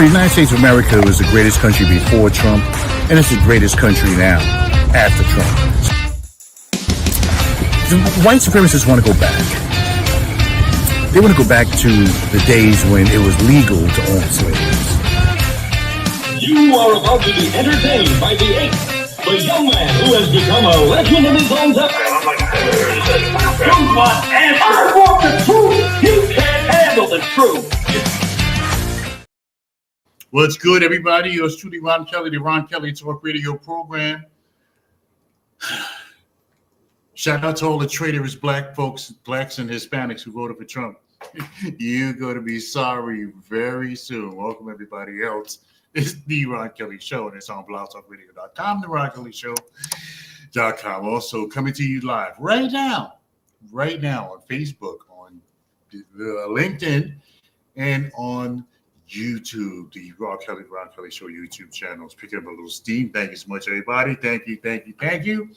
the United States of America was the greatest country before Trump, and it's the greatest country now after Trump. The white supremacists want to go back. They want to go back to the days when it was legal to own slaves. You are about to be entertained by the ape, the young man who has become a legend in his own time. You want answers. I want the truth. You can't handle the truth. What's good, everybody? Yours truly, Ron Kelly, the Ron Kelly Talk Radio program. Shout out to all the traitorous black folks, blacks and Hispanics who voted for Trump. You're going to be sorry very soon. Welcome, everybody else. It's the Ron Kelly Show, and it's on blogtalkradio.com, the Ron Kelly Show.com. Also coming to you live right now on Facebook, on LinkedIn, and on YouTube, the Ron Kelly Show YouTube channels. Picking up a little steam. Thank you so much, everybody. Thank you.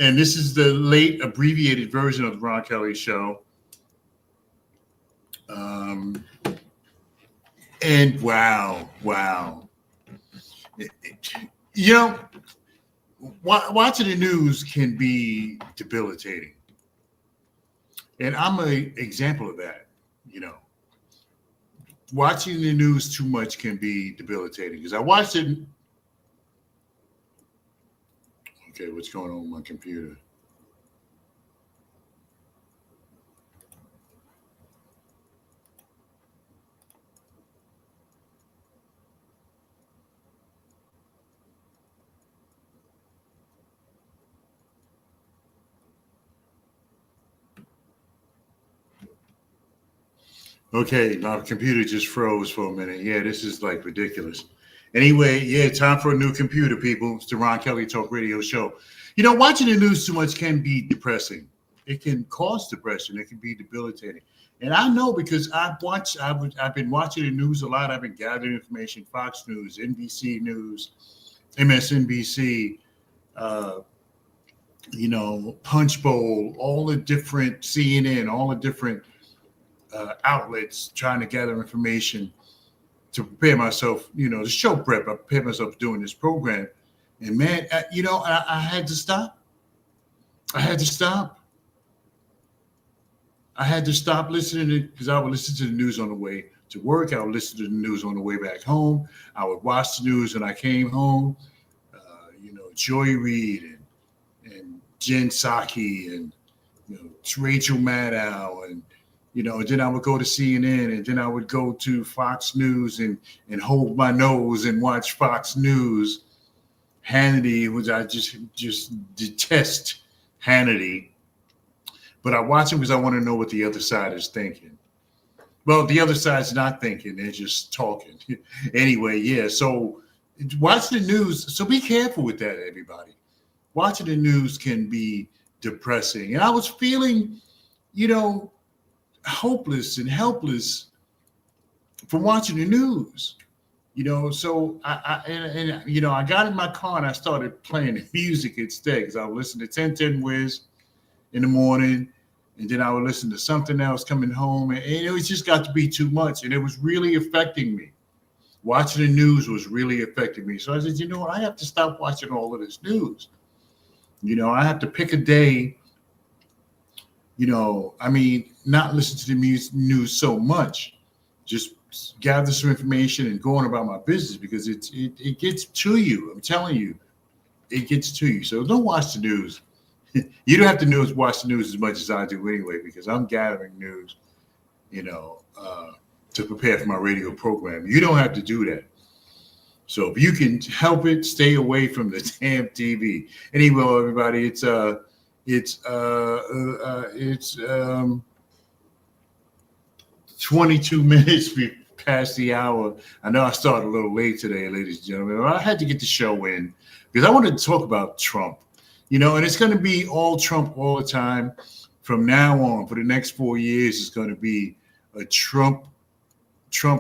And this is the late abbreviated version of the Ron Kelly Show. And wow. Watching the news can be debilitating. And I'm an example of that, Watching the news too much can be debilitating because I watched it. Okay, what's going on with my computer? Okay, my computer just froze for a minute. Yeah, this is like ridiculous. Anyway, yeah, time for a new computer, people. It's the Ron Kelly Talk Radio Show. Watching the news too much can be depressing. It can cause depression. It can be debilitating. And I know because I've been watching the news a lot. I've been gathering information, Fox News, NBC News, MSNBC, Punch Bowl, all the different CNN, all the different outlets trying to gather information to prepare myself, the show prep. I prepared myself doing this program. And man, I had to stop. I had to stop listening because I would listen to the news on the way to work. I would listen to the news on the way back home. I would watch the news when I came home. Joy Reid and Jen Psaki and Rachel Maddow and then I would go to CNN and then I would go to Fox News and hold my nose and watch Fox News. Hannity, which I just detest Hannity. But I watch him because I want to know what the other side is thinking. Well, the other side's not thinking. They're just talking. Anyway, yeah. So watch the news. So be careful with that, everybody. Watching the news can be depressing. And I was feeling, hopeless and helpless from watching the news, so I got in my car and I started playing the music instead because I would listen to 1010 Wiz in the morning and then I would listen to something else coming home and it just got to be too much and it was really affecting me. Watching the news was really affecting me. So I said, I have to stop watching all of this news. I have to pick a day, not listen to the news so much, just gather some information and go on about my business because it gets to you. I'm telling you, it gets to you. So don't watch the news. You don't have to watch the news as much as I do anyway, because I'm gathering news, to prepare for my radio program. You don't have to do that. So if you can help it, stay away from the damn TV. Anyway, everybody, it's 22 minutes past the hour. I know I started a little late today, ladies and gentlemen. I had to get the show in because I wanted to talk about Trump, and it's going to be all Trump all the time. From now on, for the next 4 years, it's going to be a Trump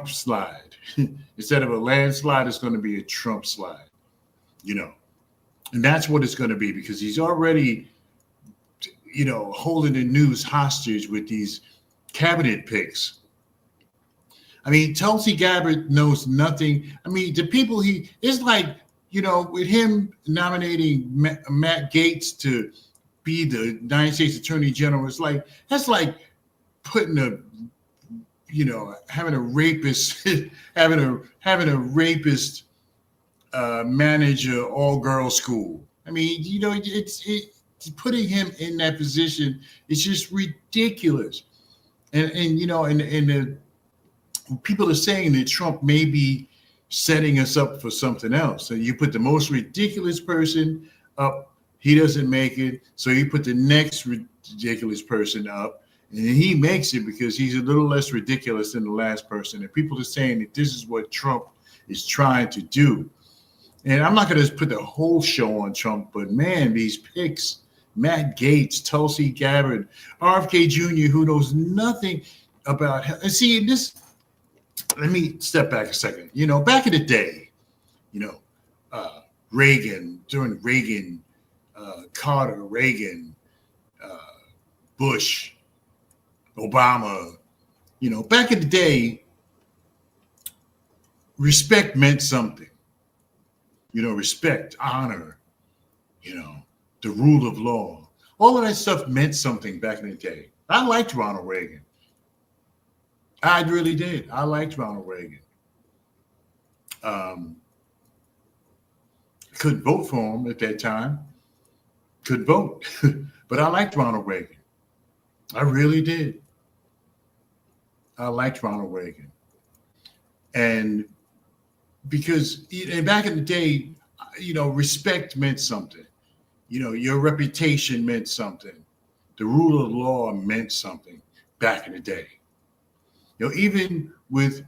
slide. Instead of a landslide, it's going to be a Trump slide, and that's what it's going to be because he's already holding the news hostage with these cabinet picks I mean, Tulsi Gabbard knows nothing. I mean, the people it's like, with him nominating Matt Gaetz to be the United States Attorney General, that's like putting having a rapist, having a rapist manage an all-girls school. I mean, it's putting him in that position. It's just ridiculous. And the people are saying that Trump may be setting us up for something else. So you put the most ridiculous person up, he doesn't make it. So you put the next ridiculous person up, and he makes it because he's a little less ridiculous than the last person. And people are saying that this is what Trump is trying to do. And I'm not going to put the whole show on Trump, but man, these picks, Matt Gaetz, Tulsi Gabbard, RFK Jr., who knows nothing about health. And see, let me step back a second. Back in the day, Reagan, during Reagan, Carter, Reagan, Bush, Obama, back in the day, respect meant something. Respect, honor, the rule of law. All of that stuff meant something back in the day. I liked Ronald Reagan. I really did. I liked Ronald Reagan. Couldn't vote for him at that time. Couldn't vote. But I liked Ronald Reagan. I really did. I liked Ronald Reagan. And because back in the day, respect meant something. Your reputation meant something. The rule of law meant something back in the day. Even with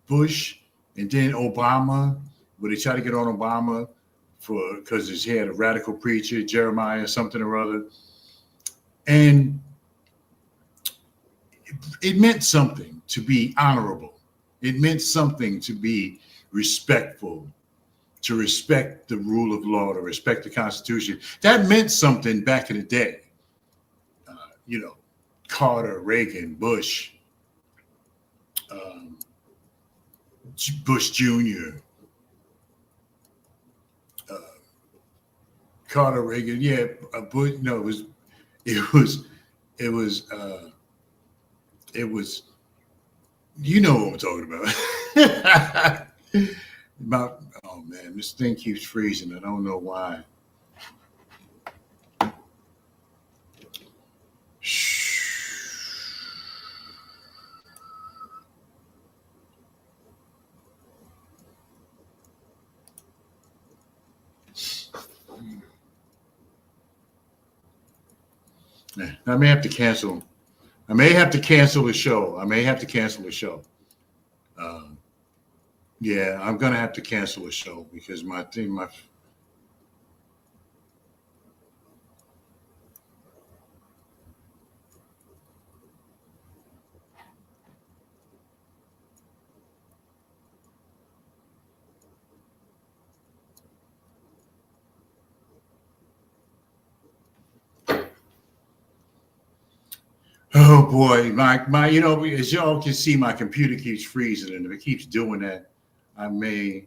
Bush and then Obama, where they tried to get on Obama because he had a radical preacher, Jeremiah something or other. And it meant something to be honorable. It meant something to be respectful, to respect the rule of law, to respect the Constitution. That meant something back in the day. Carter, Reagan, Bush, Bush Jr., Carter, Reagan. Yeah, Bush. No, it was. You know what I'm talking about. Oh man, this thing keeps freezing. I don't know why. I may have to cancel. I may have to cancel the show. Yeah, I'm gonna have to cancel the show because my oh boy, my as y'all can see, my computer keeps freezing, and if it keeps doing that, I may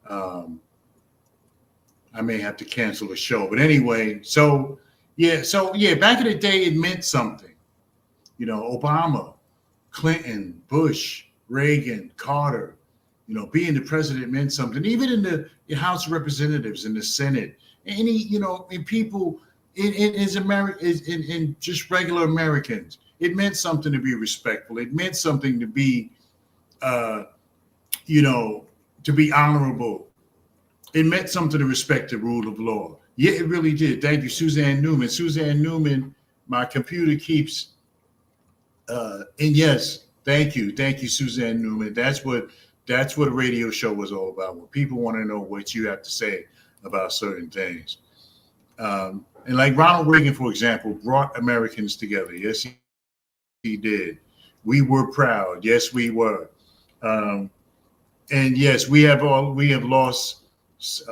have to cancel the show. But anyway, so back in the day, it meant something. Obama, Clinton, Bush, Reagan, Carter, being the president meant something. Even in the House of Representatives, in the Senate, in people in just regular Americans, it meant something to be respectful. It meant something to be, to be honorable. It meant something to respect the rule of law. Yeah, it really did. Thank you, Suzanne Newman. Suzanne Newman, my computer keeps, and yes, thank you, Suzanne Newman. That's what a radio show was all about. When people want to know what you have to say about certain things. And like Ronald Reagan, for example, brought Americans together. Yes, he did. We were proud. Yes, we were. And yes, we have lost sense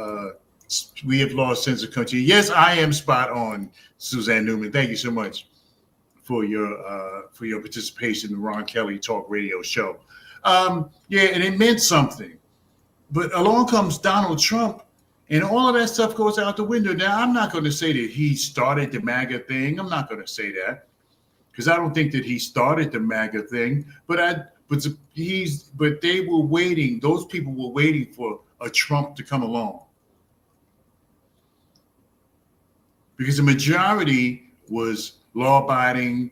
of country. Yes, I am spot on, Suzanne Newman. Thank you so much. for your participation in the Ron Kelly Talk Radio Show. Yeah, and it meant something. But along comes Donald Trump, and all of that stuff goes out the window. Now, I'm not going to say that he started the MAGA thing. I'm not going to say that because I don't think that he started the MAGA thing. But they were waiting. Those people were waiting for a Trump to come along because the majority was law-abiding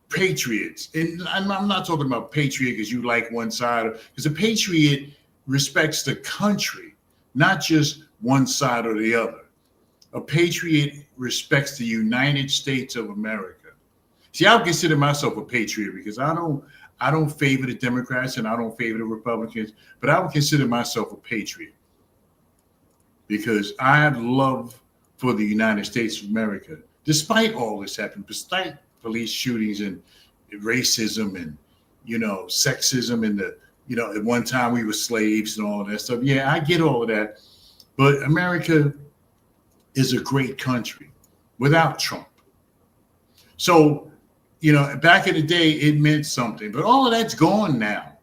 patriots. And I'm not talking about patriot because you like one side, because a patriot respects the country, not just one side or the other. A patriot respects the United States of America. See, I would consider myself a patriot because I don't favor the Democrats and I don't favor the Republicans, but I would consider myself a patriot because I have love for the United States of America. Despite all this happening, despite police shootings and racism and, sexism and at one time we were slaves and all of that stuff. Yeah, I get all of that. But America is a great country without Trump. So, back in the day, it meant something. But all of that's gone now.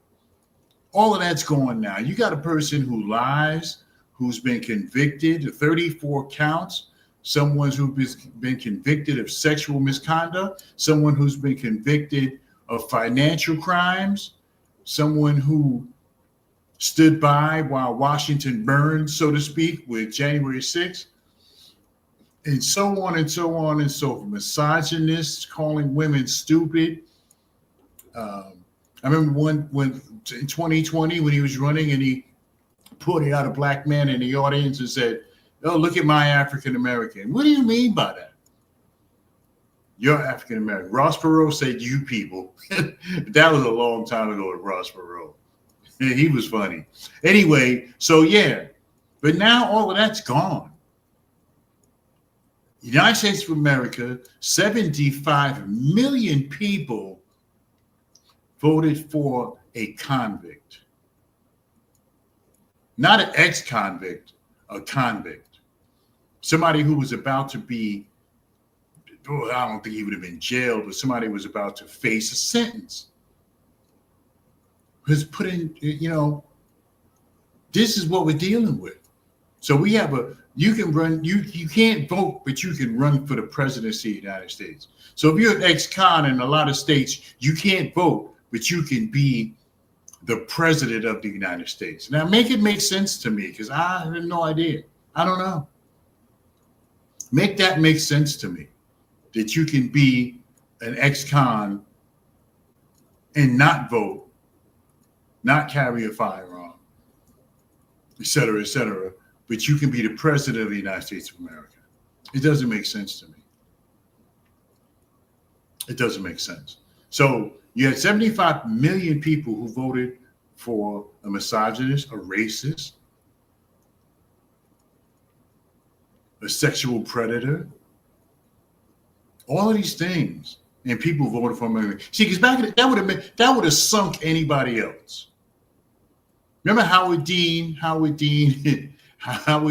All of that's gone now. You got a person who lies, who's been convicted of 34 counts, someone who's been convicted of sexual misconduct, someone who's been convicted of financial crimes, someone who stood by while Washington burned, so to speak, with January 6th, and so on and so on and so forth. Misogynists calling women stupid. I remember when in 2020 when he was running and he pointed out a black man in the audience and said, "Oh, look at my African American." What do you mean by that? You're African American. Ross Perot said, "You people." That was a long time ago with Ross Perot. He was funny. Anyway, so yeah, but now all of that's gone. United States of America, 75 million people voted for a convict. Not an ex-convict, a convict. Somebody who was about to be, I don't think he would have been jailed, but somebody was about to face a sentence. Was put in, this is what we're dealing with. So we have you can run, you can't vote, but you can run for the presidency of the United States. So if you're an ex-con in a lot of states, you can't vote, but you can be the president of the United States. Now make it make sense to me because I have no idea. I don't know. Make that make sense to me that you can be an ex-con and not vote, not carry a firearm, et cetera, but you can be the president of the United States of America. It doesn't make sense to me. It doesn't make sense. So you had 75 million people who voted for a misogynist, a racist, a sexual predator, all of these things, and people voted for him. See, because back in that would have sunk anybody else. Remember Howard Dean? Howard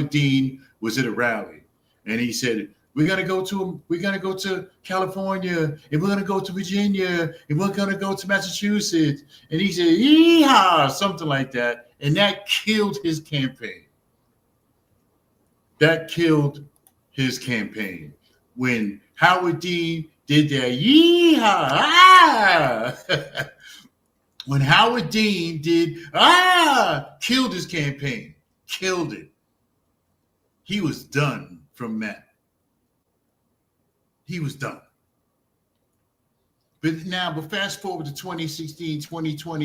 Dean was at a rally, and he said, "We're gonna go to California, and we're gonna go to Virginia, and we're gonna go to Massachusetts." And he said, "Yeehaw," something like that, and that killed his campaign. That killed his campaign when Howard Dean did that. Yeehaw! When Howard Dean did killed his campaign, killed it. He was done from that. He was done. But fast forward to 2016, 2020,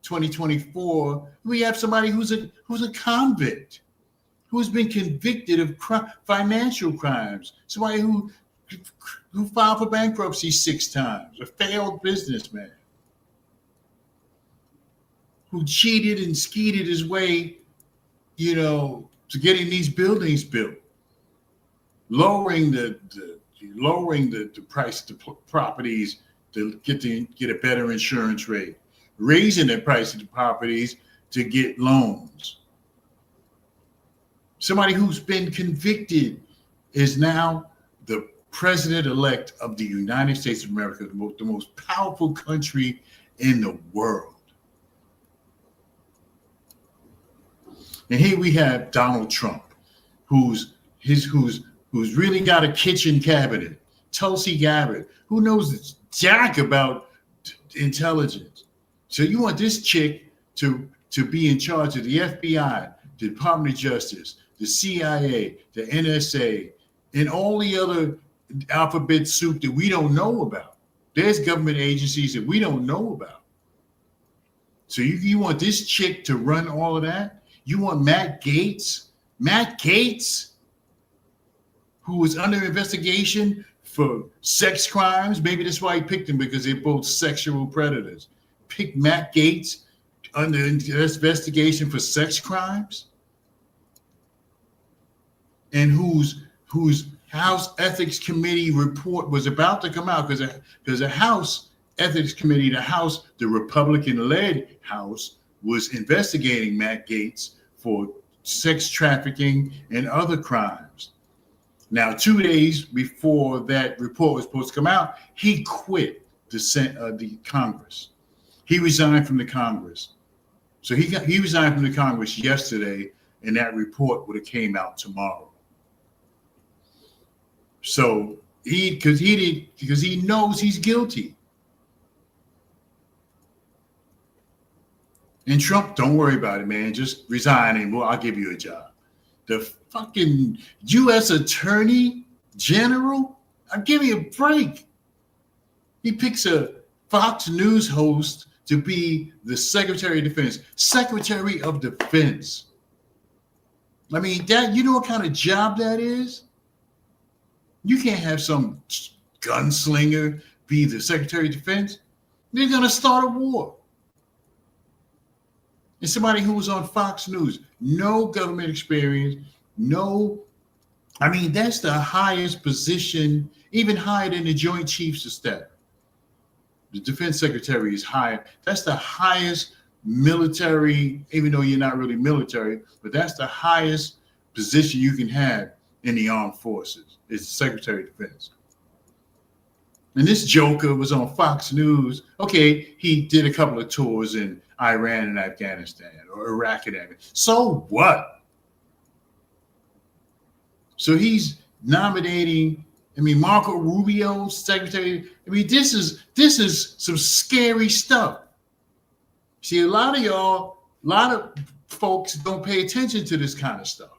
2024, we have somebody who's a convict, who's been convicted of financial crimes, somebody who filed for bankruptcy 6 times, a failed businessman, who cheated and skeeted his way, to getting these buildings built, lowering the price of the properties to get a better insurance rate, raising the price of the properties to get loans. Somebody who's been convicted is now the president-elect of the United States of America, the most powerful country in the world. And here we have Donald Trump, who's really got a kitchen cabinet, Tulsi Gabbard, who knows jack about intelligence. So you want this chick to be in charge of the FBI, the Department of Justice, the CIA, the NSA, and all the other alphabet soup that we don't know about. There's government agencies that we don't know about. So you want this chick to run all of that? You want Matt Gaetz, who was under investigation for sex crimes. Maybe that's why he picked him, because they're both sexual predators. Pick Matt Gaetz under investigation for sex crimes, and whose House Ethics Committee report was about to come out, because the House Ethics Committee, the Republican-led House, was investigating Matt Gaetz for sex trafficking and other crimes. Now, 2 days before that report was supposed to come out, he quit the Congress. He resigned from the Congress. So he resigned from the Congress yesterday, and that report would have came out tomorrow. So because he knows he's guilty. And Trump, don't worry about it, man. Just resign and I'll give you a job. The fucking U.S. Attorney General, I'll give you a break. He picks a Fox News host to be the Secretary of Defense. Secretary of Defense. I mean, you know what kind of job that is? You can't have some gunslinger be the Secretary of Defense. They're going to start a war. And somebody who was on Fox News, no government experience, that's the highest position, even higher than the Joint Chiefs of Staff. The Defense Secretary is higher. That's the highest military, even though you're not really military, but that's the highest position you can have in the armed forces. It's the Secretary of Defense. And this joker was on Fox News. Okay, he did a couple of tours in Iran and Afghanistan, or Iraq and Afghanistan. So what? So he's nominating, Marco Rubio, Secretary. This is some scary stuff. See, a lot of folks don't pay attention to this kind of stuff.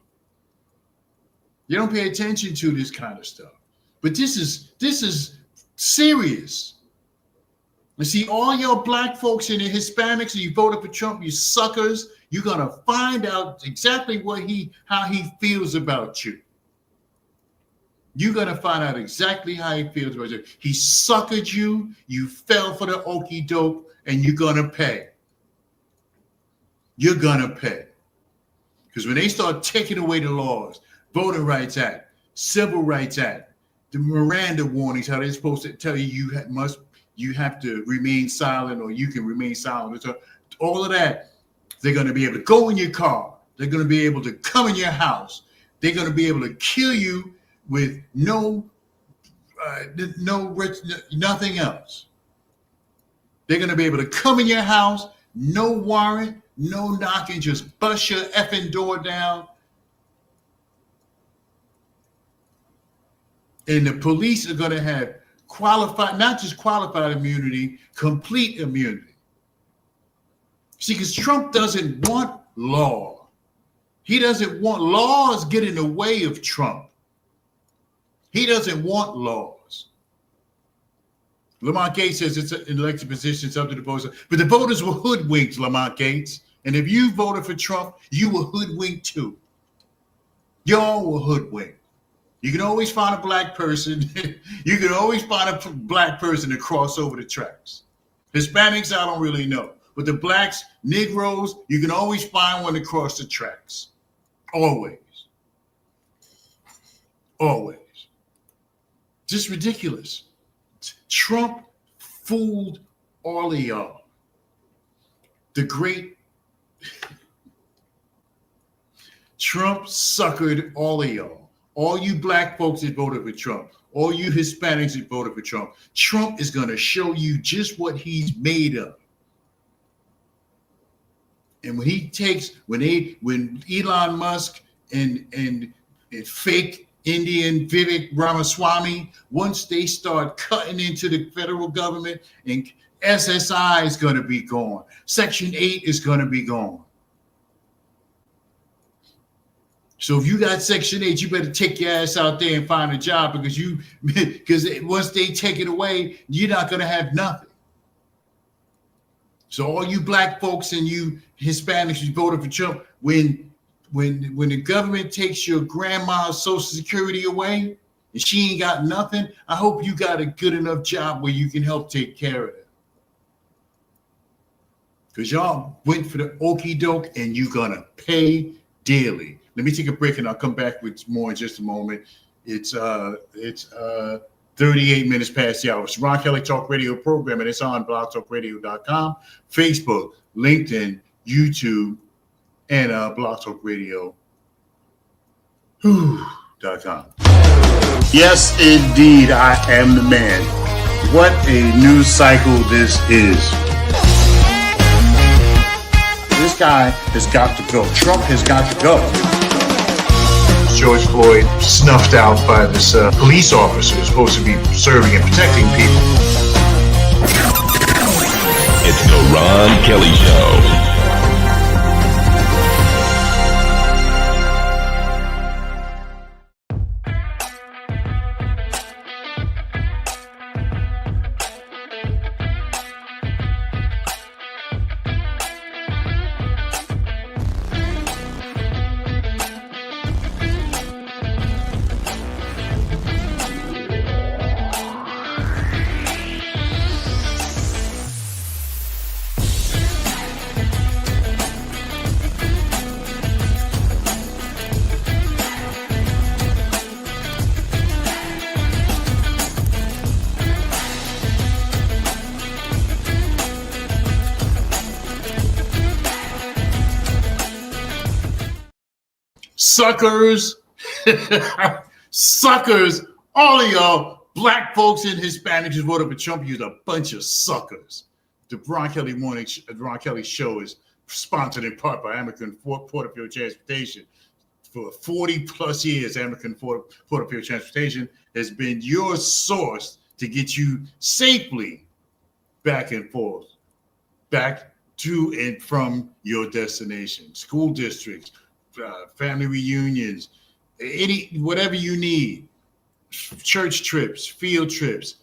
You don't pay attention to this kind of stuff. But this is serious. And see, all your black folks and the Hispanics, and you voted for Trump, you suckers, you're gonna find out exactly how he feels about you. You're gonna find out exactly how he feels about you. He suckered you, you fell for the okie doke, and you're gonna pay. You're gonna pay. Because when they start taking away the laws, Voting Rights Act, Civil Rights Act, the Miranda warnings, how they're supposed to tell you you have to remain silent, or you can remain silent. So all of that, they're going to be able to go in your car. They're going to be able to come in your house. They're going to be able to kill you with nothing else. They're going to be able to come in your house, no warrant, no knocking, just bust your effing door down. And the police are going to have not just qualified immunity, complete immunity. See, because Trump doesn't want law. He doesn't want laws get in the way of Trump. He doesn't want laws. Lamont Gates says it's an elected position, it's up to the voters. But the voters were hoodwinked, Lamont Gates. And if you voted for Trump, you were hoodwinked too. Y'all were hoodwinked. You can always find a black person. You can always find a black person to cross over the tracks. Hispanics, I don't really know. But the blacks, Negroes, you can always find one to cross the tracks. Always. Always. Just ridiculous. Trump fooled all of y'all. Trump suckered all of y'all. all you black folks that voted for Trump, all you Hispanics that voted for Trump, Trump is going to show you just what he's made of. And when Elon Musk and fake Indian Vivek Ramaswamy, once they start cutting into the federal government, and SSI is going to be gone, Section 8 is going to be gone. So if you got Section 8, you better take your ass out there and find a job, because once they take it away, you're not going to have nothing. So all you black folks and you Hispanics who voted for Trump, when the government takes your grandma's Social Security away and she ain't got nothing, I hope you got a good enough job where you can help take care of it. Because y'all went for the okie doke and you're going to pay dearly. Let me take a break and I'll come back with more in just a moment. It's 38 minutes past the hour. It's Ron Kelly Talk Radio program, and it's on blogtalkradio.com, Facebook, LinkedIn, YouTube, and blogtalkradio.com. Yes, indeed, I am the man. What a news cycle this is. This guy has got to go. Trump has got to go. George Floyd snuffed out by this police officer who's supposed to be serving and protecting people. It's the Ron Kelly Show. Suckers, suckers, all of y'all black folks and Hispanics who voted for Trump, you're a bunch of suckers. The Ron Kelly Show is sponsored in part by American Porterfield Transportation. For 40 plus years, American Porterfield Transportation has been your source to get you safely back and forth, back to and from your destination, school districts, family reunions, whatever you need, church trips, field trips,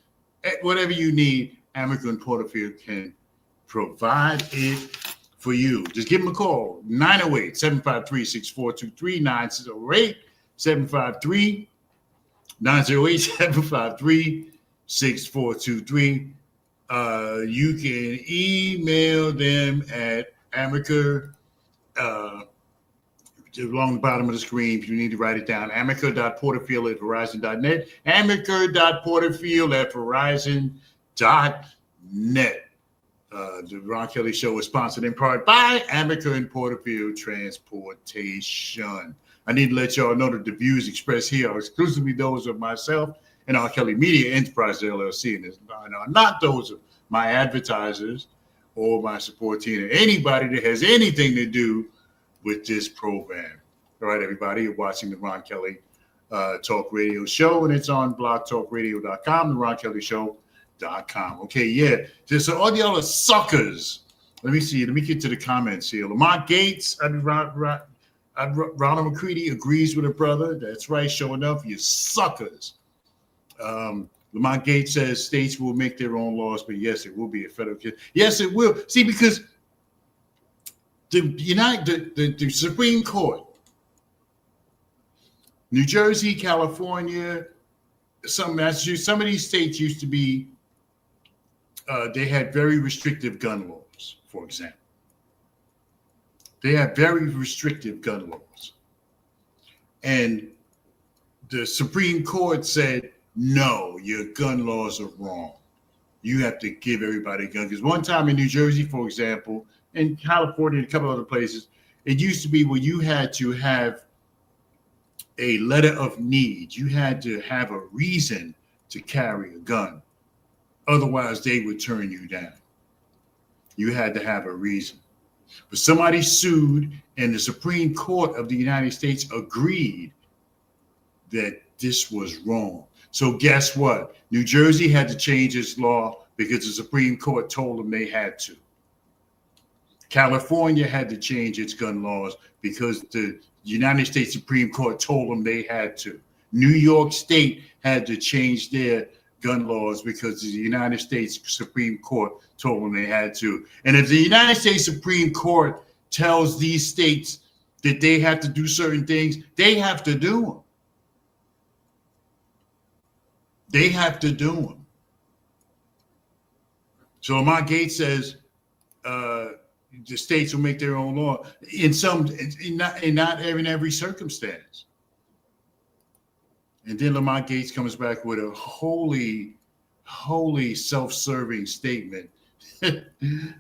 whatever you need, American Porterfield can provide it for you. Just give them a call, 908-753-6423, 908-753-6423. You can email them at America, along the bottom of the screen, if you need to write it down, amica.porterfield@verizon.net, amica.porterfield@verizon.net. The Ron Kelly Show is sponsored in part by Amica and Porterfield Transportation. I need to let y'all know that the views expressed here are exclusively those of myself and R. Kelly Media Enterprise LLC, and are not those of my advertisers or my support team or anybody that has anything to do with this program. All right, everybody, you're watching the Ron Kelly Talk Radio Show, and it's on blogtalkradio.com, the Ron Kelly Show.com. Okay, yeah. So all y'all are suckers. Let me see. Let me get to the comments here. Lamont Gates, Ronald McCready agrees with a brother. That's right. Sure enough, you suckers. Lamont Gates says states will make their own laws, but yes, it will be a federal case. Yes, it will. See, because the Supreme Court, New Jersey, California, some Massachusetts, some of these states used to be, they had very restrictive gun laws, for example. They have very restrictive gun laws. And the Supreme Court said, no, your gun laws are wrong. You have to give everybody a gun. Because one time in New Jersey, for example, in California and a couple other places, it used to be where you had to have a letter of need. You had to have a reason to carry a gun. Otherwise, they would turn you down. You had to have a reason. But somebody sued, and the Supreme Court of the United States agreed that this was wrong. So guess what? New Jersey had to change its law because the Supreme Court told them they had to. California had to change its gun laws because the United States Supreme Court told them they had to. New York State had to change their gun laws because the United States Supreme Court told them they had to. And if the United States Supreme Court tells these states that they have to do certain things, they have to do them. They have to do them. So Lamont Gates says the states will make their own law in not in every circumstance. And then Lamont Gates comes back with a wholly self-serving statement.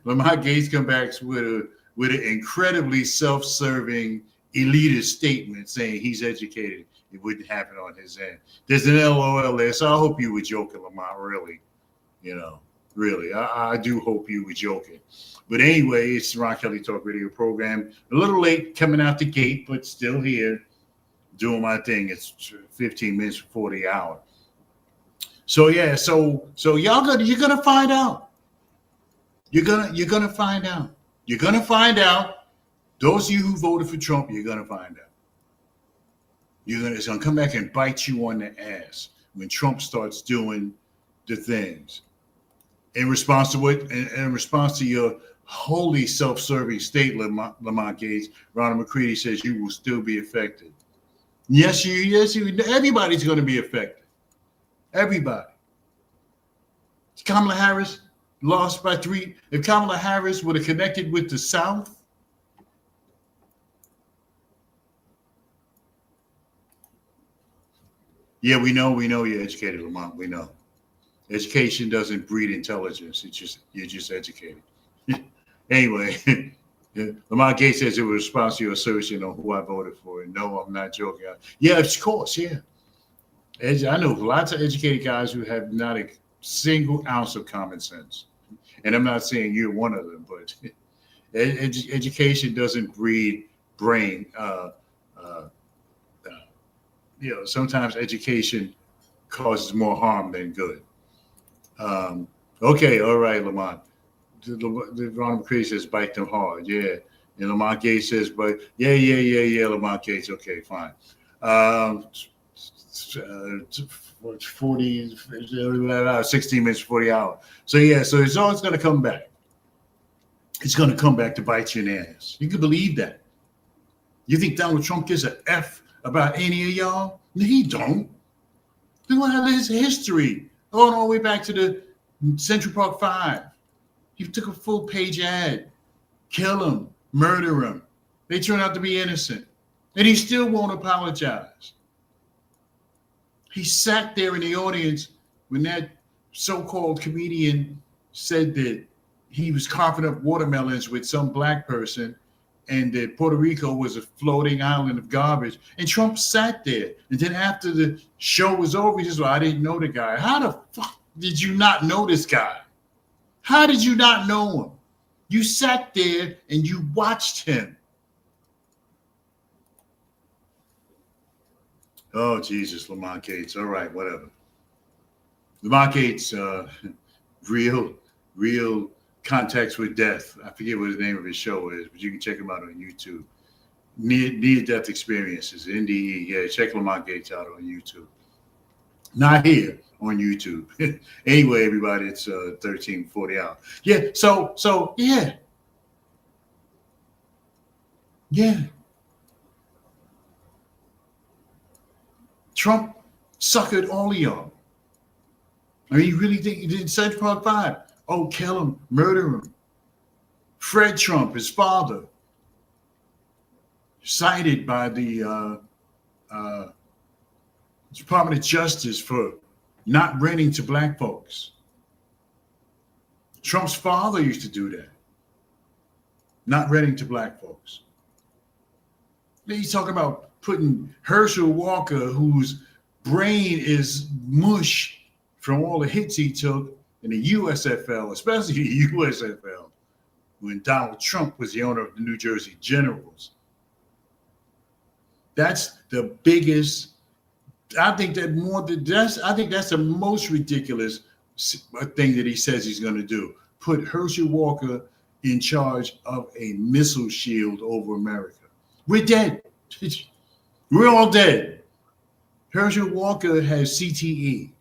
Lamont Gates comes back with an incredibly self-serving elitist statement saying he's educated. It wouldn't happen on his end. There's an LOL there, so I hope you were joking, Lamont, really. Really. I do hope you were joking. But anyway, it's the Ron Kelly Talk Radio program. A little late coming out the gate, but still here doing my thing. It's 15 minutes before the hour. So yeah, so you're gonna find out. You're gonna find out. You're gonna find out. Those of you who voted for Trump, you're gonna find out. It's gonna come back and bite you on the ass when Trump starts doing the things. In response to what? In response to your wholly self-serving state, Lamont Gates, Ronald McCready says you will still be affected. Yes, everybody's going to be affected. Everybody. Kamala Harris lost by 3. If Kamala Harris would have connected with the South, yeah, we know you're educated, Lamont. We know. Education doesn't breed intelligence. You're just educated. Anyway, Lamont Gates says it was response to your assertion on who I voted for. And no, I'm not joking. Yeah, of course, yeah. I know lots of educated guys who have not a single ounce of common sense. And I'm not saying you're one of them, but education doesn't breed brain. Sometimes education causes more harm than good. Okay, all right, Lamont. The Ronald McCready says bite them hard, yeah. And Lamont Gates says, but yeah, Lamont Gates, okay, fine. 16 minutes before the hour. So yeah, so it's always going to come back. It's going to come back to bite you in the ass. You can believe that. You think Donald Trump gives an F about any of y'all? No, he don't. Look at his history. Going all the way back to the Central Park 5. He took a full-page ad. Kill him. Murder him. They turn out to be innocent. And he still won't apologize. He sat there in the audience when that so-called comedian said that he was carving up watermelons with some black person and that Puerto Rico was a floating island of garbage. And Trump sat there. And then after the show was over, he just I didn't know the guy. How the fuck did you not know this guy? How did you not know him? You sat there and you watched him. Oh, Jesus, Lamont Gates. All right, whatever. Lamont Gates, real Contacts with Death. I forget what the name of his show is, but you can check him out on YouTube. Near-death experiences, NDE. Yeah, check Lamont Gates out on YouTube. Not here on YouTube. Anyway, everybody, it's 13:40 hours. Yeah, so yeah. Yeah. Trump suckered all of y'all. I mean, you really think he did Central Park 5? Oh, kill him, murder him. Fred Trump, his father, cited by the Department of Justice for not renting to black folks. Trump's father used to do that, not renting to black folks. He's talking about putting Herschel Walker, whose brain is mush from all the hits he took in the USFL, especially the USFL, when Donald Trump was the owner of the New Jersey Generals. That's the biggest. I think that's the most ridiculous thing that he says he's going to do. Put Herschel Walker in charge of a missile shield over America. We're dead. We're all dead. Herschel Walker has CTE.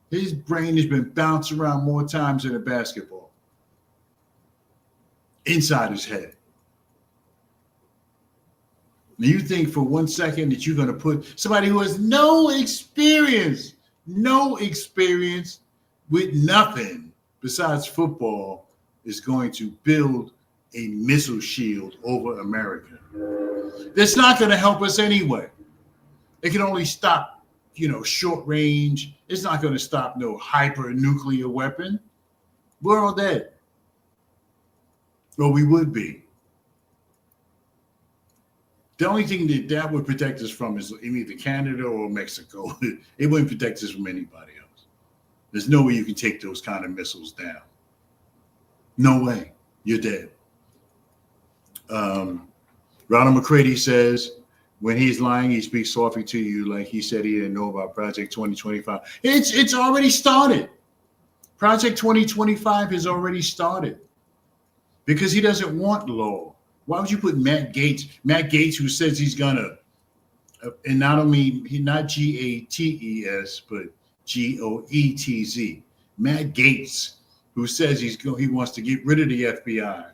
His brain has been bounced around more times than a basketball inside his head. Now you think for 1 second that you're going to put somebody who has no experience with nothing besides football is going to build a missile shield over America. That's not going to help us anyway. It can only stop, short range. It's not going to stop no hyper nuclear weapon. We're all dead. Or we would be. The only thing that would protect us from is either Canada or Mexico. It wouldn't protect us from anybody else. There's no way you can take those kind of missiles down. No way. You're dead. Ronald McCready says, when he's lying, he speaks softly to you like he said he didn't know about Project 2025. It's already started. Project 2025 has already started because he doesn't want law. Why would you put Matt Gaetz? Matt Gaetz, who says he's gonna, and not only not GATES, but GOETZ. Matt Gaetz, who says he wants to get rid of the FBI,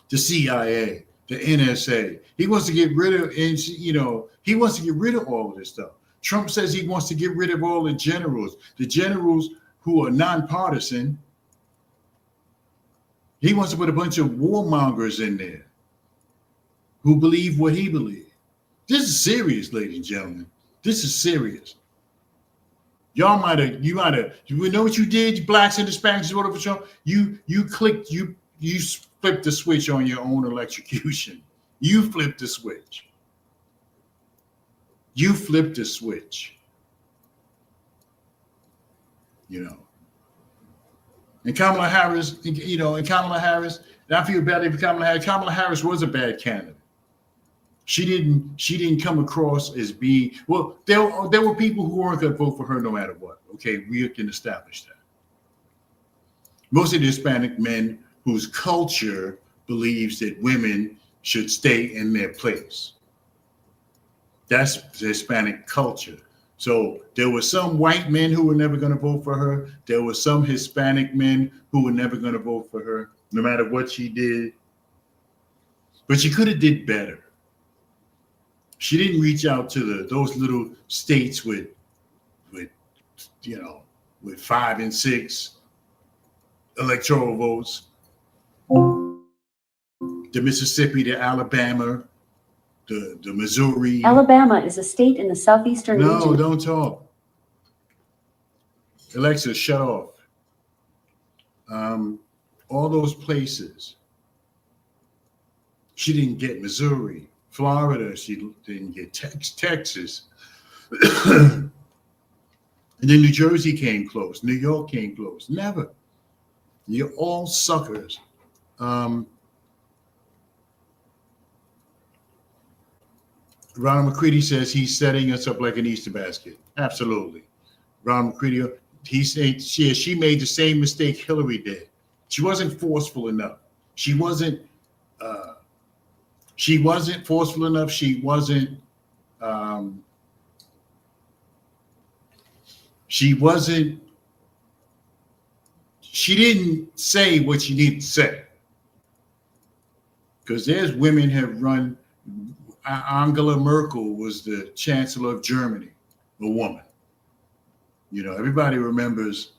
the CIA, the NSA. He wants to get rid of, he wants to get rid of all of this stuff. Trump says he wants to get rid of all the generals who are nonpartisan. He wants to put a bunch of warmongers in there who believe what he believes. This is serious, ladies and gentlemen. This is serious. You know what you did, blacks and Hispanics voted for Trump? You flipped the switch on your own electrocution. You flipped the switch. You flipped the switch. And Kamala Harris, I feel badly for Kamala Harris. Kamala Harris was a bad candidate. She didn't come across as being, well, there were people who weren't going to vote for her no matter what. Okay, we can establish that. Most of the Hispanic men whose culture believes that women should stay in their place. That's the Hispanic culture. So there were some white men who were never going to vote for her. There were some Hispanic men who were never going to vote for her, no matter what she did. But she could have did better. She didn't reach out to those little states with 5 and 6 electoral votes. The Mississippi, the Alabama, the Missouri. Alabama is a state in the southeastern region. No, don't talk. Alexa, shut off. All those places. She didn't get Missouri. Florida, she didn't get Texas. And then New Jersey came close. New York came close. Never. You're all suckers. Ronald McCready says he's setting us up like an Easter basket. Absolutely. Ronald McCready, he said she made the same mistake Hillary did. She wasn't forceful enough. She wasn't forceful enough. She didn't say what she needed to say. Because there's women have run. Angela Merkel was the Chancellor of Germany, a woman. Everybody remembers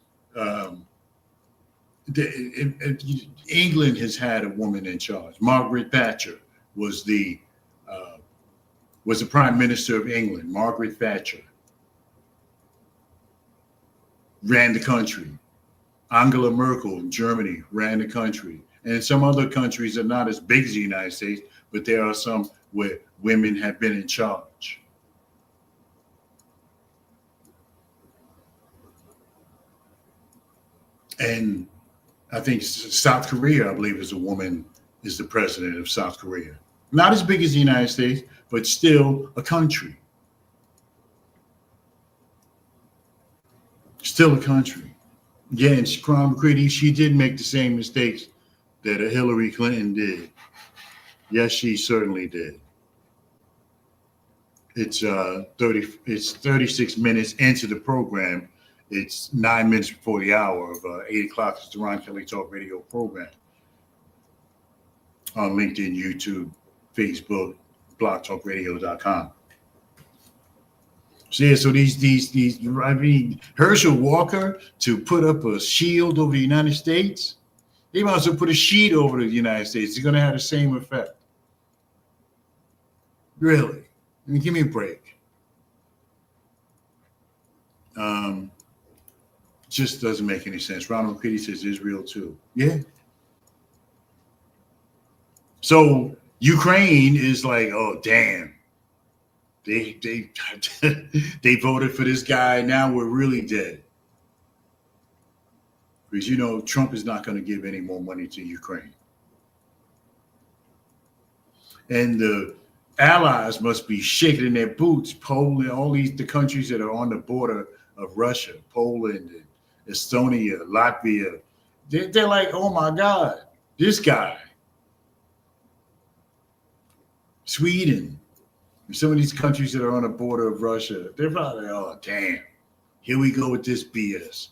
England has had a woman in charge. Margaret Thatcher was the Prime Minister of England. Margaret Thatcher ran the country. Angela Merkel in Germany ran the country. And some other countries are not as big as the United States, but there are some where women have been in charge. And I think South Korea, I believe, is the president of South Korea. Not as big as the United States, but still a country. Still a country. Yeah, and Crown McCready, she did make the same mistakes that a Hillary Clinton did. Yes, she certainly did. It's 36 minutes into the program. It's 9 minutes before the hour of 8 o'clock. It's the Ron Kelly Talk Radio program on LinkedIn, YouTube, Facebook, blogtalkradio.com. So yeah, so these I mean, Herschel Walker to put up a shield over the United States, they might as well put a sheet over the United States. It's going to have the same effect. Really? I mean, give me a break. Just doesn't make any sense. Ronald McCready says Israel too. Yeah. So Ukraine is like, oh damn. They they voted for this guy. Now we're really dead. Because you know Trump is not going to give any more money to Ukraine. And the allies must be shaking in their boots. Poland, all the countries that are on the border of Russia, Poland, and Estonia, Latvia, they're like, oh my God, this guy. Sweden, some of these countries that are on the border of Russia, they're probably, oh damn, here we go with this BS.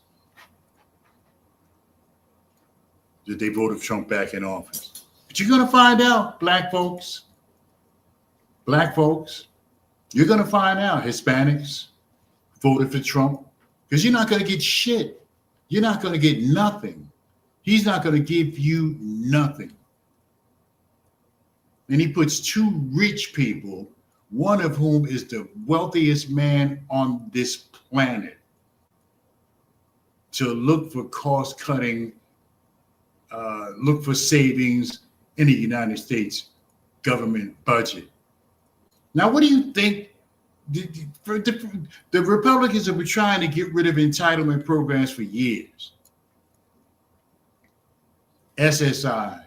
That they voted Trump back in office. But you're gonna find out, black folks, you're gonna find out Hispanics voted for Trump because you're not gonna get shit. You're not gonna get nothing. He's not gonna give you nothing. And he puts two rich people, one of whom is the wealthiest man on this planet, to look for cost cutting, look for savings in the United States government budget. Now, what do you think? The Republicans have been trying to get rid of entitlement programs for years. SSI,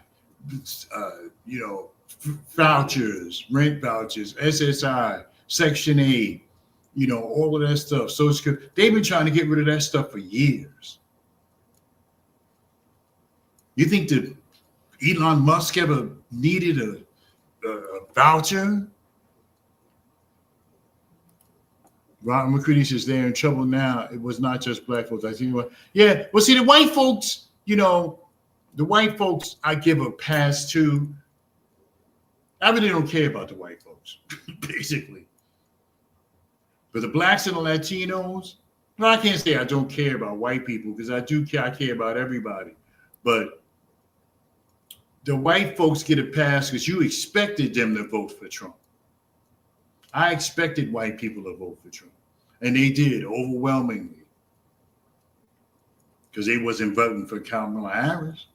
vouchers, rent vouchers, SSI, Section 8, all of that stuff. Social Security. They've been trying to get rid of that stuff for years. You think that Elon Musk ever needed a voucher? Ron McCready says they're in trouble now. It was not just black folks. I think, yeah. Well, see, the white folks, I give a pass to. I really don't care about the white folks, basically. But the blacks and the Latinos, well, I can't say I don't care about white people because I do care. I care about everybody. But the white folks get a pass because you expected them to vote for Trump. I expected white people to vote for Trump. And they did overwhelmingly. Because they wasn't voting for Kamala Harris.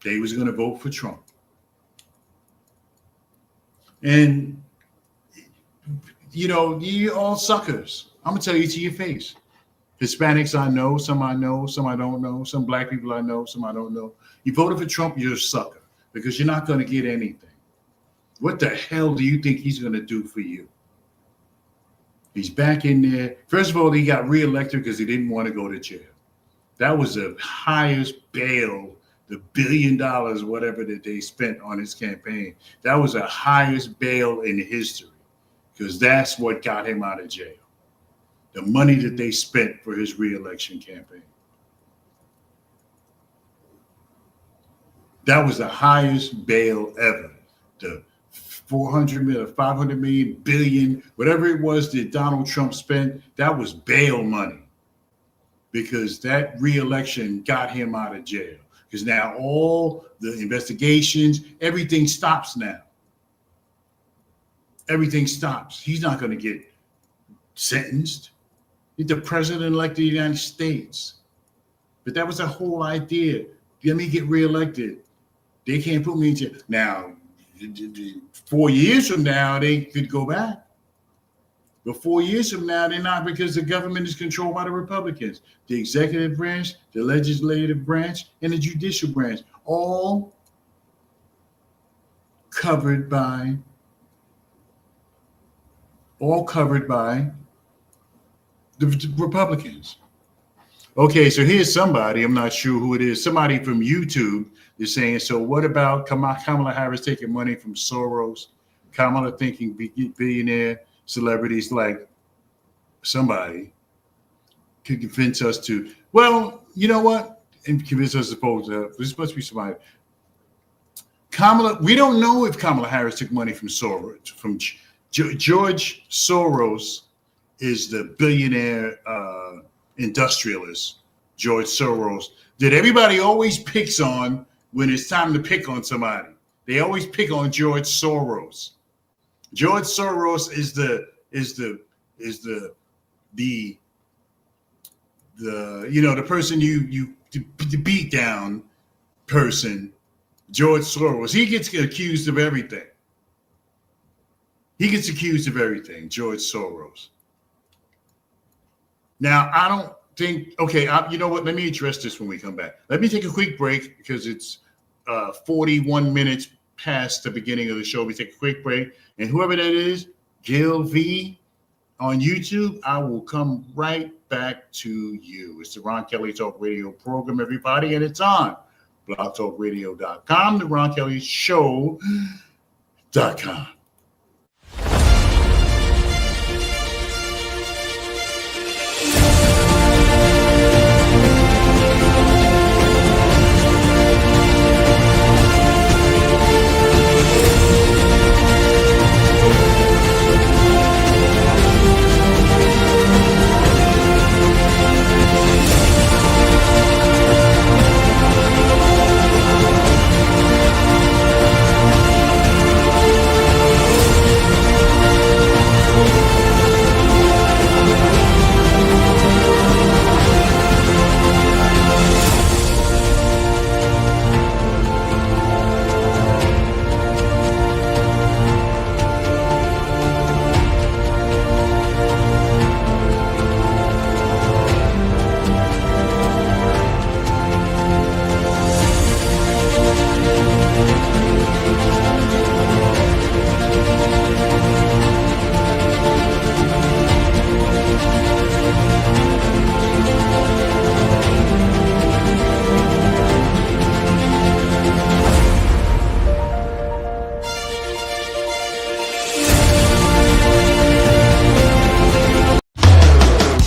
They was going to vote for Trump. And, you all suckers. I'm going to tell you to your face. Hispanics I know, some I don't know. Some black people I know, some I don't know. You voted for Trump, you're a sucker. Because you're not going to get anything. What the hell do you think he's going to do for you? He's back in there. First of all, he got reelected because he didn't want to go to jail. That was the highest bail, the $1 billion, whatever that they spent on his campaign. That was the highest bail in history because that's what got him out of jail. The money that they spent for his reelection campaign. That was the highest bail ever. The 400 million, 500 million, billion, whatever it was that Donald Trump spent, that was bail money because that reelection got him out of jail. Because now all the investigations, everything stops now. Everything stops. He's not going to get sentenced. He's the president-elect of the United States. But that was the whole idea. Let me get reelected. They can't put me in jail. Now, 4 years from now, they could go back. But 4 years from now, they're not, because the government is controlled by the Republicans. The executive branch, the legislative branch, and the judicial branch, all covered by the Republicans. Okay, so here's somebody, I'm not sure who it is, somebody from YouTube is saying, so what about Kamala Harris taking money from Soros? Kamala thinking billionaire celebrities like somebody could convince us to, well, you know what? And convince us to this must be somebody. We don't know if Kamala Harris took money from Soros, from George Soros is the billionaire industrialist, George Soros, that everybody always picks on when it's time to pick on somebody. They always pick on George Soros. George Soros is the person the beat down person. George Soros, he gets accused of everything. George Soros. Now, I don't think, you know what? Let me address this when we come back. Let me take a quick break because it's 41 minutes past the beginning of the show. We take a quick break. And whoever that is, Gil V on YouTube, I will come right back to you. It's the Ron Kelly Talk Radio program, everybody, and it's on blogtalkradio.com, the Ron Kelly Show.com.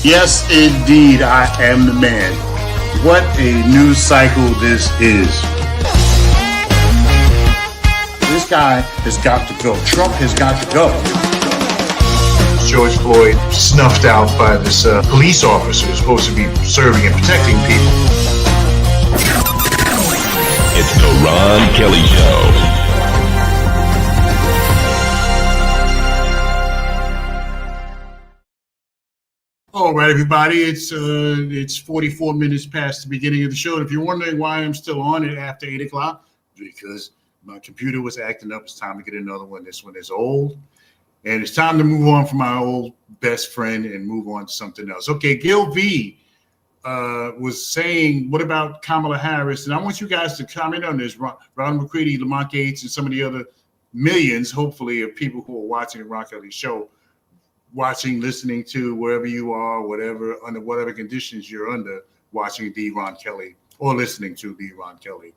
Yes, indeed, I am the man. What a news cycle this is. This guy has got to go. Trump has got to go. George Floyd snuffed out by this police officer who's supposed to be serving and protecting people. It's the Ron Kelly Show. All right, everybody, it's 44 minutes past the beginning of the show. And if you're wondering why I'm still on it after 8 o'clock, because my computer was acting up. It's time to get another one. This one is old. And it's time to move on from my old best friend and move on to something else. Okay, Gil V was saying, what about Kamala Harris? And I want you guys to comment on this. Ron McCready, Lamont Gates, and some of the other millions, hopefully, of people who are watching the Ron Kelly Show. Watching, listening to, wherever you are, whatever, under whatever conditions you're under, watching the Ron Kelly or listening to the Ron Kelly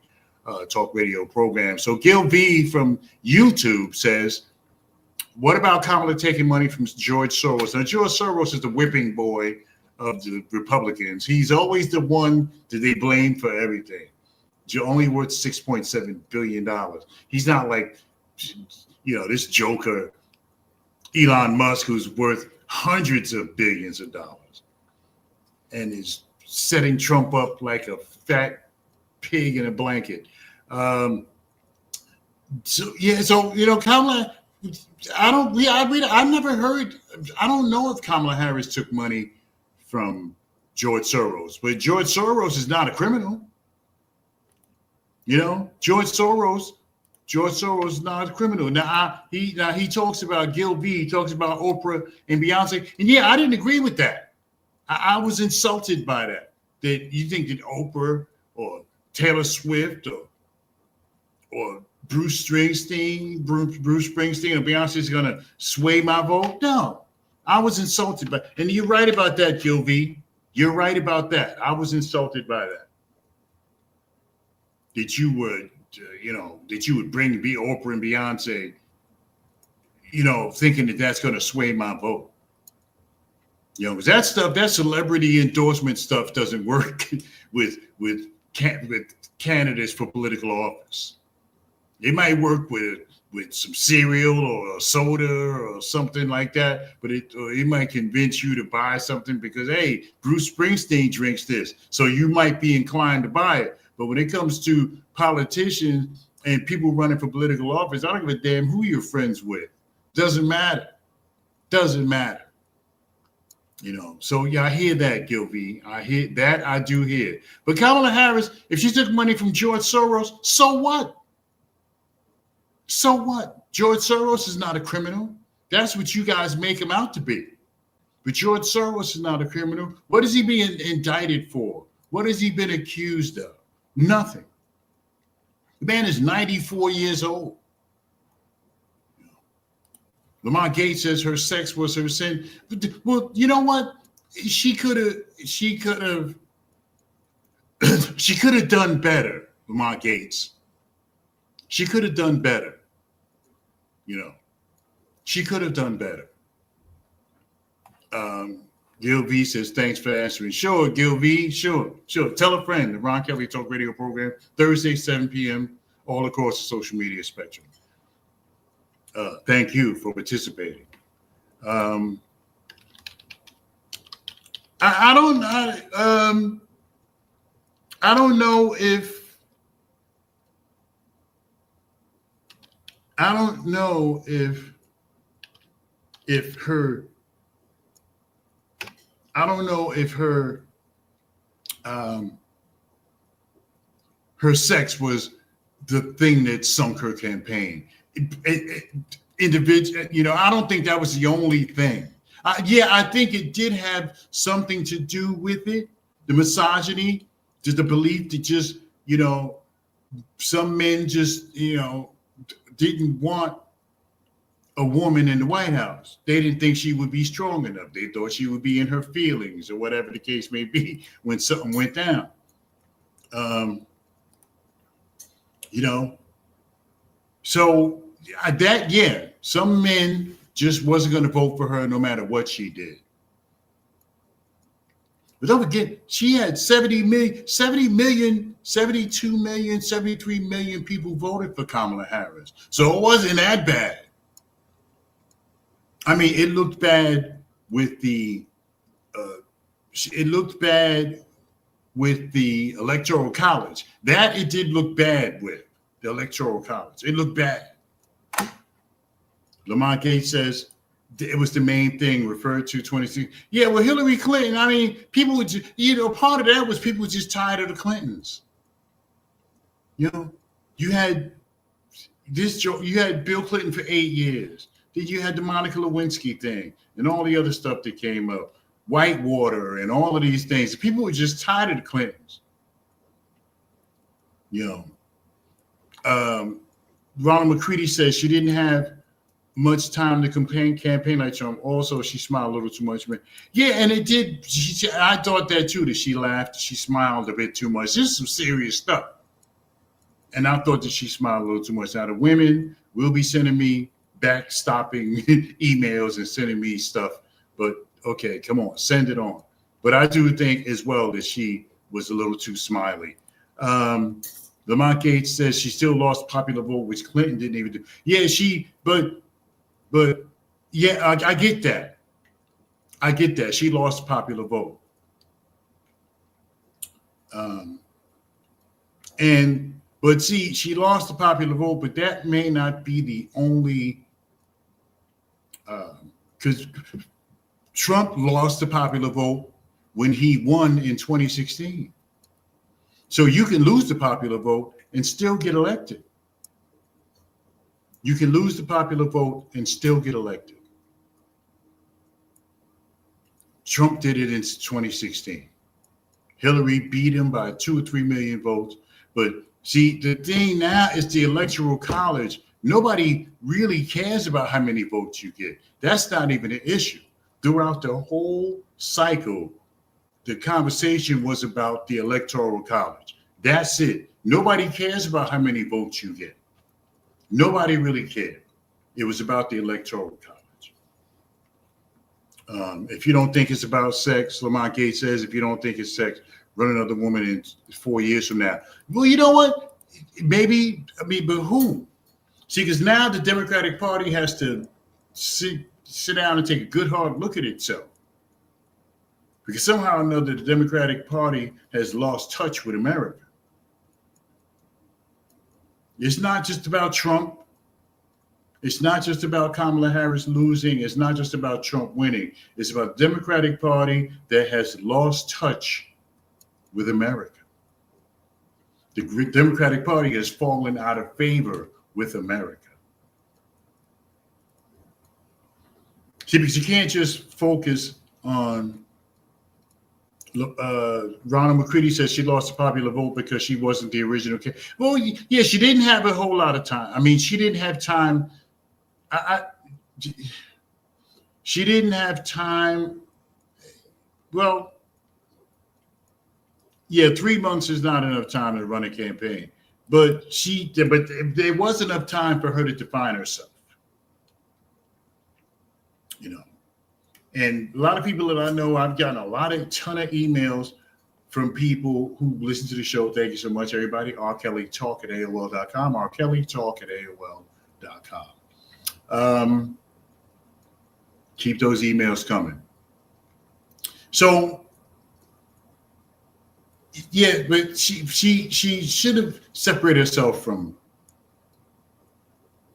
talk radio program. So Gil V from YouTube says, what about Kamala taking money from George Soros? Now, George Soros is the whipping boy of the Republicans. He's always the one that they blame for everything. Only worth $6.7 billion. He's not like, this joker, Elon Musk, who's worth hundreds of billions of dollars and is setting Trump up like a fat pig in a blanket. Kamala, I never heard, I don't know if Kamala Harris took money from George Soros, but George Soros is not a criminal. George Soros George Soros is not a criminal. Now he talks about Gil V, he talks about Oprah and Beyonce, and yeah, I didn't agree with that. I was insulted by that. That you think that Oprah or Taylor Swift or Bruce Springsteen or Beyonce is gonna sway my vote? No, I was insulted by, and you're right about that, Gil V. You're right about that. I was insulted by that. That you would, that you would bring be Oprah and Beyonce, thinking that that's going to sway my vote. Because that stuff, that celebrity endorsement stuff doesn't work with candidates for political office. It might work with some cereal or a soda or something like that, but it might convince you to buy something because, hey, Bruce Springsteen drinks this, so you might be inclined to buy it. But when it comes to politicians and people running for political office, I don't give a damn who you're friends with. Doesn't matter. Doesn't matter. So yeah, I hear that, Gil V. I hear that. I do hear. But Kamala Harris, if she took money from George Soros, so what? So what? George Soros is not a criminal. That's what you guys make him out to be. But George Soros is not a criminal. What is he being indicted for? What has he been accused of? Nothing. The man is 94 years old. Lamont Gates says her sex was her sin. Well, you know what? She could have done better, Lamont Gates. She could have done better. She could have done better. Gil V says, thanks for answering. Sure, Gil V, sure. Tell a friend, the Ron Kelly Talk Radio program, Thursday, 7 p.m., all across the social media spectrum. Thank you for participating. I don't know if her sex was the thing that sunk her campaign. Individual, I don't think that was the only thing. I think it did have something to do with it. The misogyny, just the belief that just, some men just, didn't want a woman in the White House. They didn't think she would be strong enough. They thought she would be in her feelings or whatever the case may be when something went down. So some men just wasn't going to vote for her no matter what she did. But don't forget, she had 70 million, 72 million, 73 million people voted for Kamala Harris. So it wasn't that bad. I mean, it looked bad with the Electoral College. That it did look bad with the Electoral College. It looked bad. Lamont Gates says it was the main thing referred to 26. Yeah, well, Hillary Clinton, I mean, people would just, part of that was people were just tired of the Clintons. You had Bill Clinton for 8 years. Then you had the Monica Lewinsky thing and all the other stuff that came up, Whitewater and all of these things. People were just tired of the Clintons. Ronald McCready says she didn't have much time to campaign like Trump. Also, she smiled a little too much. Yeah, and it did. I thought that too, that she laughed, she smiled a bit too much. This is some serious stuff. And I thought that she smiled a little too much. Now, the women will be sending me backstopping emails and sending me stuff. But okay, come on, send it on. But I do think as well that she was a little too smiley. Lamont Gates says she still lost popular vote, which Clinton didn't even do. Yeah, but yeah, I get that. I get that. She lost popular vote. But see, she lost the popular vote, but that may not be the only, because Trump lost the popular vote when he won in 2016. So you can lose the popular vote and still get elected. You can lose the popular vote and still get elected. Trump did it in 2016. Hillary beat him by 2 or 3 million votes. But see, the thing now is the Electoral College. Nobody really cares about how many votes you get. That's not even an issue. Throughout the whole cycle, the conversation was about the Electoral College. That's it. Nobody cares about how many votes you get. Nobody really cared. It was about the Electoral College. If you don't think it's about sex, Lamont Gates says, if you don't think it's sex, run another woman in 4 years from now. Well, you know what? Maybe, but who? See, because now the Democratic Party has to sit down and take a good hard look at itself. Because somehow or another, the Democratic Party has lost touch with America. It's not just about Trump. It's not just about Kamala Harris losing. It's not just about Trump winning. It's about the Democratic Party that has lost touch with America. The Democratic Party has fallen out of favor with America. See, because you can't just focus on Ronald McCready says she lost the popular vote because she wasn't the original candidate. Well, yeah, she didn't have a whole lot of time. I mean, she didn't have time. She didn't have time. Well, yeah, 3 months is not enough time to run a campaign. But there was enough time for her to define herself. You know. And a lot of people that I know, I've gotten a ton of emails from people who listen to the show. Thank you so much, everybody. rkellytalk@aol.com, rkellytalk@aol.com. Keep those emails coming. So, yeah, but she should have separated herself from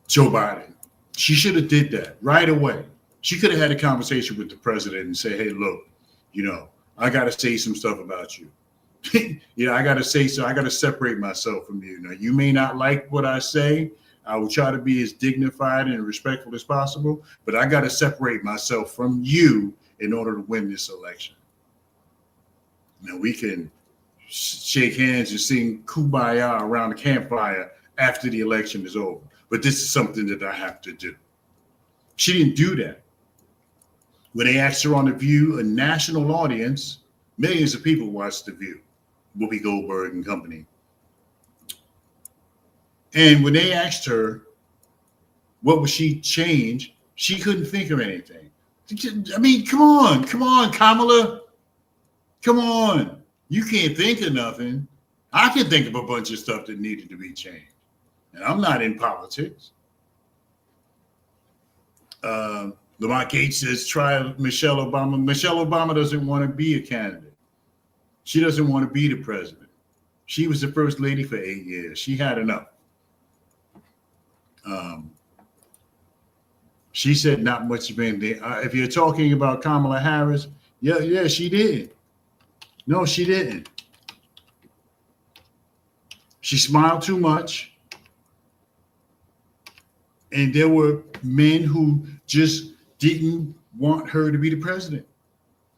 Joe Biden. She should have did that right away. She could have had a conversation with the president and say, hey, look, you know, I got to say some stuff about you. I got to say so. I got to separate myself from you. Now, you may not like what I say. I will try to be as dignified and respectful as possible, but I got to separate myself from you in order to win this election. Now, we can shake hands and sing Kumbaya around the campfire after the election is over, but this is something that I have to do. She didn't do that. When they asked her on The View, a national audience, millions of people watched The View, Whoopi Goldberg and company. And when they asked her, what would she change? She couldn't think of anything. I mean, come on, Kamala. Come on. You can't think of nothing. I can think of a bunch of stuff that needed to be changed. And I'm not in politics. Lamont Gates says, try Michelle Obama. Michelle Obama doesn't want to be a candidate. She doesn't want to be the president. She was the first lady for 8 years. She had enough. She said not much of anything. If you're talking about Kamala Harris, yeah, she did. No, she didn't. She smiled too much. And there were men who just didn't want her to be the president.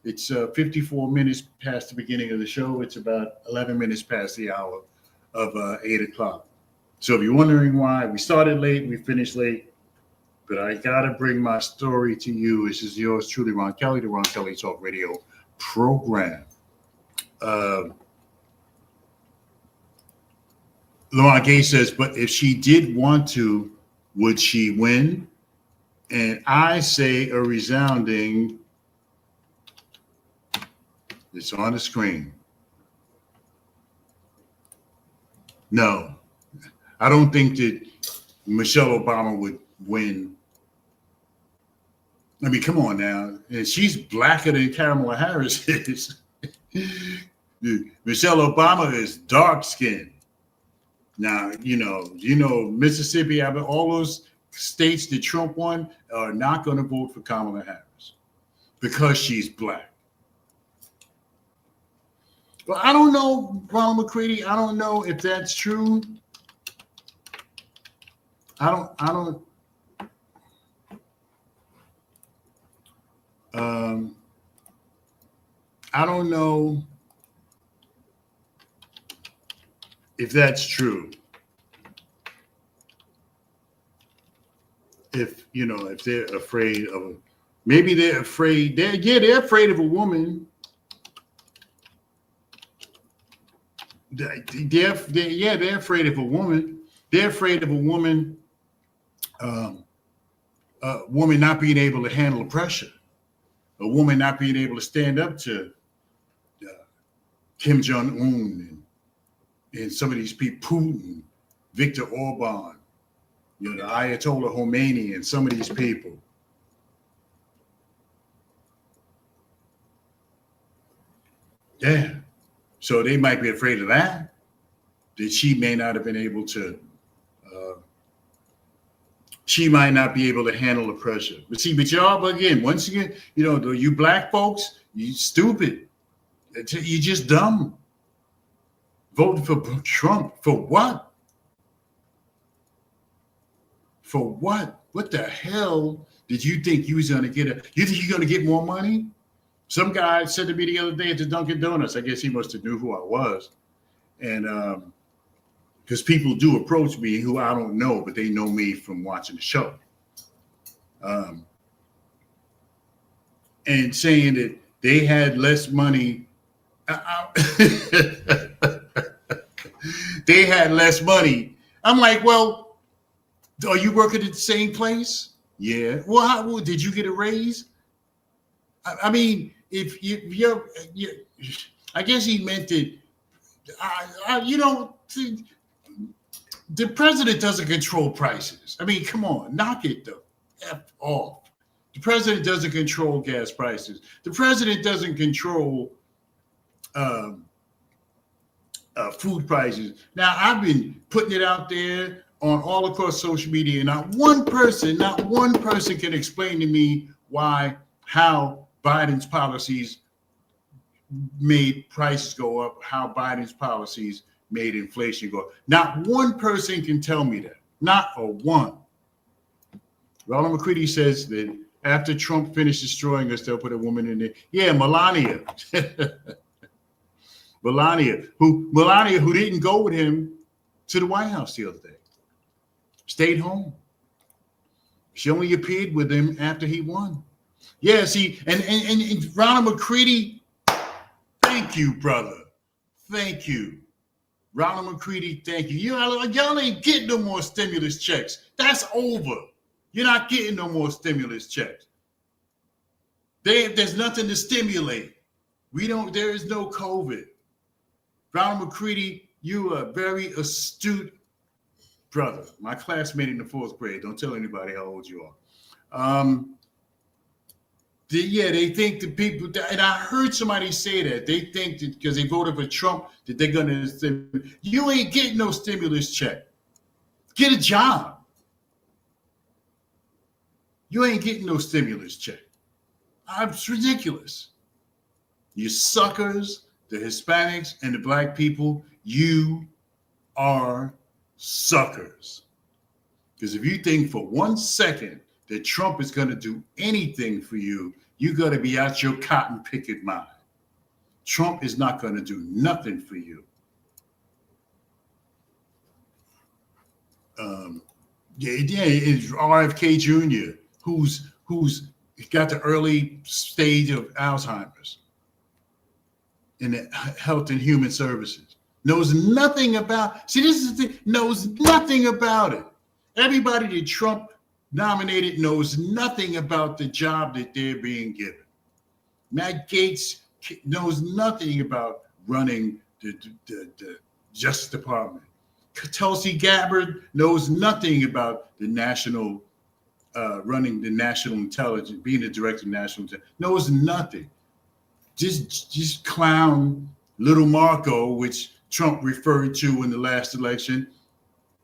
It's 54 minutes past the beginning of the show. It's about 11 minutes past the hour of 8 o'clock. So if you're wondering why we started late, we finished late, but I got to bring my story to you. This is yours truly, Ron Kelly, the Ron Kelly Talk Radio program. Lamont Gates says, but if she did want to, would she win? And I say a resounding, it's on the screen. No, I don't think that Michelle Obama would win. I mean, come on now. And she's blacker than Kamala Harris is. Michelle Obama is dark skinned. Now, you know, Mississippi, all those states that Trump won are not going to vote for Kamala Harris because she's black. Well, I don't know, Ronald McCready. I don't know if that's true. I don't know if that's true. If if they're afraid of, maybe they're afraid. They're afraid of a woman. They're afraid of a woman. They're afraid of a woman. A woman not being able to handle the pressure. A woman not being able to stand up to Kim Jong-un and some of these people, Putin, Viktor Orban, the Ayatollah Khomeini, and some of these people. Yeah. So they might be afraid of that she may not have been able to, she might not be able to handle the pressure. But y'all, again, once again, you black folks, you stupid. You just dumb. Voting for Trump. For what? For what? What the hell did you think you was going to get? You think you're going to get more money? Some guy said to me the other day at the Dunkin' Donuts, I guess he must have knew who I was. And because people do approach me who I don't know, but they know me from watching the show. And saying that they had less money. They had less money. I'm like, well, are you working at the same place? Yeah. Well, did you get a raise? I mean, if you're, I guess he meant that, the president doesn't control prices. I mean, come on, knock it the F off. The president doesn't control gas prices. The president doesn't control food prices. Now, I've been putting it out there on all across social media, and not one person can explain to me how Biden's policies made prices go up, how Biden's policies made inflation go up. Not one person can tell me that. Not a one. Ronald McCready says that after Trump finished destroying us, they'll put a woman in there. Yeah, Melania. Melania, who didn't go with him to the White House the other day. Stayed home. She only appeared with him after he won. Yeah, see, and Ronald McCready, thank you, brother. Thank you. Ronald McCready, thank you. Y'all ain't getting no more stimulus checks. That's over. You're not getting no more stimulus checks. There's nothing to stimulate. There is no COVID. Ronald McCready, you are a very astute brother. My classmate in the 4th grade. Don't tell anybody how old you are. They think the people, and I heard somebody say that they think that because they voted for Trump that they're going to. You ain't getting no stimulus check. Get a job. You ain't getting no stimulus check. It's ridiculous. You suckers, the Hispanics and the black people, you are suckers. Because if you think for 1 second that Trump is going to do anything for you, you got to be out your cotton picket mind. Trump is not going to do nothing for you. It's RFK Jr., who's got the early stage of Alzheimer's in the Health and Human Services. Knows nothing about. See, this is the thing. Knows nothing about it. Everybody that Trump nominated knows nothing about the job that they're being given. Matt Gaetz knows nothing about running the Justice Department. Tulsi Gabbard knows nothing about the national, running the national intelligence, being the director of national intelligence. Knows nothing. Just clown little Marco, which Trump referred to in the last election,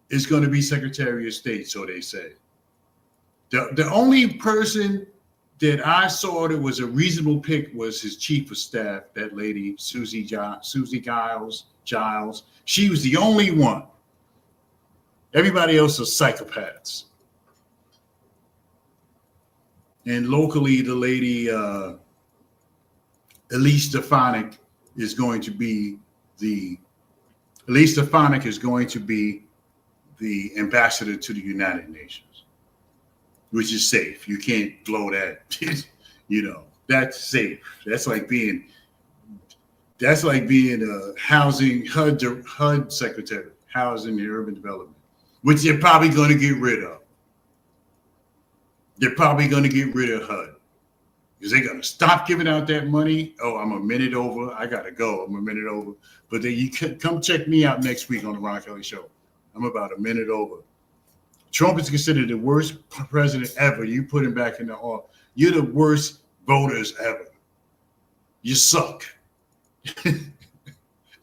is going to be Secretary of State, so they say. The only person that I saw that was a reasonable pick was his chief of staff, that lady, Susie Giles. She was the only one. Everybody else are psychopaths. And locally, the lady Elise Stefanik is going to be the ambassador to the United Nations, which is safe. You can't blow that. That's safe. That's like being a housing HUD secretary, housing and urban development, which they're probably going to get rid of. They're probably going to get rid of HUD because they're going to stop giving out that money. Oh, I'm a minute over. I got to go. I'm a minute over. But then you can come check me out next week on the Ron Kelly Show. I'm about a minute over. Trump is considered the worst president ever. You put him back in the hall. You're the worst voters ever. You suck.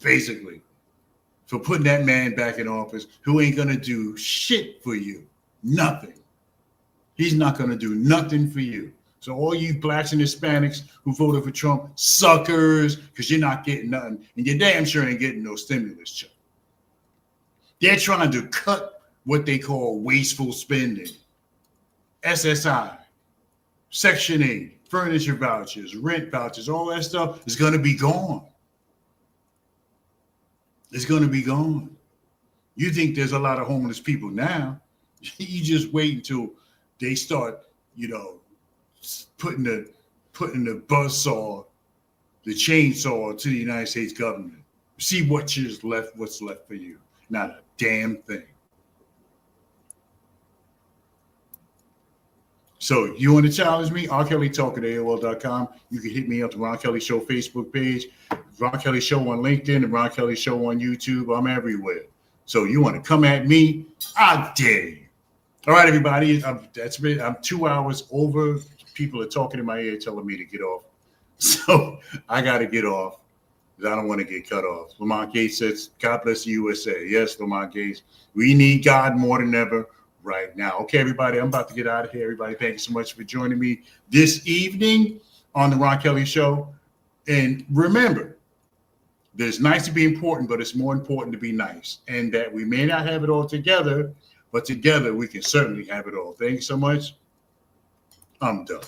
Basically, for putting that man back in office who ain't going to do shit for you. Nothing. He's not going to do nothing for you. So all you blacks and Hispanics who voted for Trump, suckers, because you're not getting nothing. And you damn sure ain't getting no stimulus check. They're trying to cut what they call wasteful spending. SSI, Section 8, furniture vouchers, rent vouchers, all that stuff is going to be gone. It's going to be gone. You think there's a lot of homeless people now. You just wait until they start, putting the buzzsaw, the chainsaw to the United States government. See what's left for you. Not a damn thing. So you want to challenge me? rkellytalk@aol.com. You can hit me up the Ron Kelly Show Facebook page, Ron Kelly Show on LinkedIn, and Ron Kelly Show on YouTube. I'm everywhere. So you want to come at me? I dare you. All right, everybody. That's it. I'm 2 hours over. People are talking in my ear telling me to get off. So I got to get off because I don't want to get cut off. Lamont Gates says, God bless the USA. Yes, Lamont Gates. We need God more than ever right now. Okay, everybody. I'm about to get out of here. Everybody, thank you so much for joining me this evening on the Ron Kelly Show. And remember, it's nice to be important, but it's more important to be nice. And that we may not have it all together, but together we can certainly have it all. Thank you so much. I'm done.